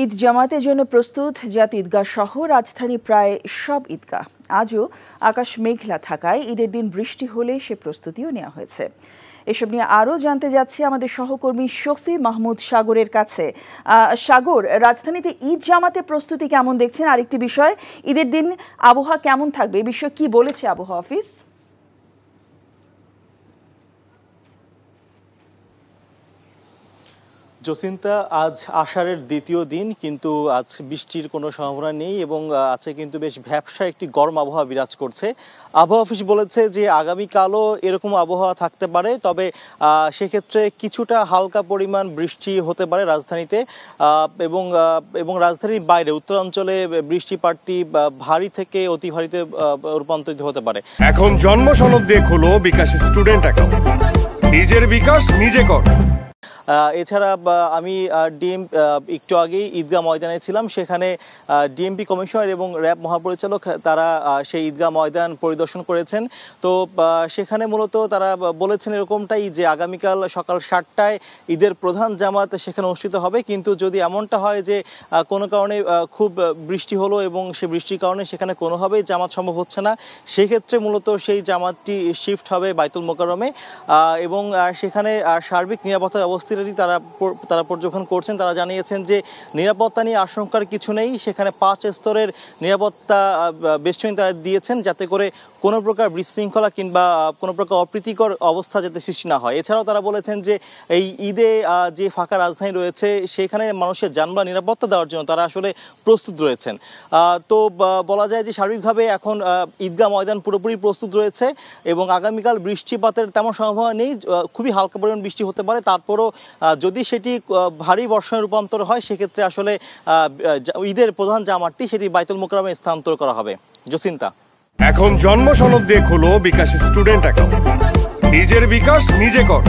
ঈদ জামাতের জন্য প্রস্তুত জাতীয় ঈদগাহ সহ রাজধানী প্রায় সব ঈদগাহ। আজও আকাশ মেঘলা থাকায় ঈদের দিন বৃষ্টি হলে সে প্রস্তুতিও নেওয়া হয়েছে। এসব নিয়ে আরও জানতে যাচ্ছি আমাদের সহকর্মী শফি মাহমুদ সাগরের কাছে। সাগর, রাজধানীতে ঈদ জামাতের প্রস্তুতি কেমন দেখছেন? আরেকটি বিষয়, ঈদের দিন আবহাওয়া কেমন থাকবে, এই বিষয়ে কি বলেছে আবহাওয়া অফিস? জসিন্তা, আজ আষাঢ়ের দ্বিতীয় দিন, কিন্তু আজ বৃষ্টির কোনো সম্ভাবনা নেই এবং আছে কিন্তু বেশ ভ্যাপসা একটি গরম আবহাওয়া বিরাজ করছে। আবহাওয়া অফিস বলেছে যে আগামীকালও এরকম আবহাওয়া থাকতে পারে, তবে সেক্ষেত্রে কিছুটা হালকা পরিমাণ বৃষ্টি হতে পারে রাজধানীতে এবং রাজধানীর বাইরে উত্তরাঞ্চলে বৃষ্টিপাতটি ভারী থেকে অতি ভারীতে রূপান্তরিত হতে পারে। এখন জন্ম সনদ দিয়ে খোলো বিকাশ স্টুডেন্ট অ্যাকাউন্ট, নিজের বিকাশ নিজে কর। এছাড়া আমি একটু আগেই ঈদগাহ ময়দানে ছিলাম, সেখানে ডিএমপি কমিশনার এবং র্যাব মহাপরিচালক তারা সেই ঈদগাহ ময়দান পরিদর্শন করেছেন। তো সেখানে মূলত তারা বলেছেন এরকমটাই যে আগামীকাল সকাল 7টায় ঈদের প্রধান জামাত সেখানে অনুষ্ঠিত হবে, কিন্তু যদি এমনটা হয় যে কোনো কারণে খুব বৃষ্টি হলো এবং সে বৃষ্টির কারণে সেখানে কোনোভাবেই জামাত সম্ভব হচ্ছে না, সেক্ষেত্রে মূলত সেই জামাতটি শিফট হবে বাইতুল মোকাররমে এবং সেখানে সার্বিক নিরাপত্তা ব্যবস্থা তারা পর্যবেক্ষণ করছেন। তারা জানিয়েছেন যে নিরাপত্তা নিয়ে আশঙ্কার কিছু নেই, সেখানে 5 স্তরের নিরাপত্তা বেষ্টনী তারা দিয়েছেন, যাতে করে কোনো প্রকার বিশৃঙ্খলা কিংবা কোনো প্রকার অপ্রীতিকর অবস্থা যাতে সৃষ্টি না হয়। এছাড়াও তারা বলেছেন যে এই ঈদে যে ফাঁকা রাজধানী রয়েছে সেখানে মানুষের যানবাহন নিরাপত্তা দেওয়ার জন্য তারা আসলে প্রস্তুত রয়েছেন। তো বলা যায় যে সার্বিকভাবে এখন ঈদগাহ ময়দান পুরোপুরি প্রস্তুত রয়েছে এবং আগামীকাল বৃষ্টিপাতের তেমন সম্ভাবনা নেই, খুবই হালকা পরিমাণ বৃষ্টি হতে পারে। তারপরও যদি সেটি ভারী বর্ষণে রূপান্তর হয়, সেক্ষেত্রে আসলে ঈদের প্রধান জামাতটি সেটি বাইতুল মোকাররমে স্থানান্তর করা হবে। জসিন্তা, এখন জন্ম সনদ দিয়ে খোলো বিকাশ স্টুডেন্ট অ্যাকাউন্ট, নিজের বিকাশ নিজে কর।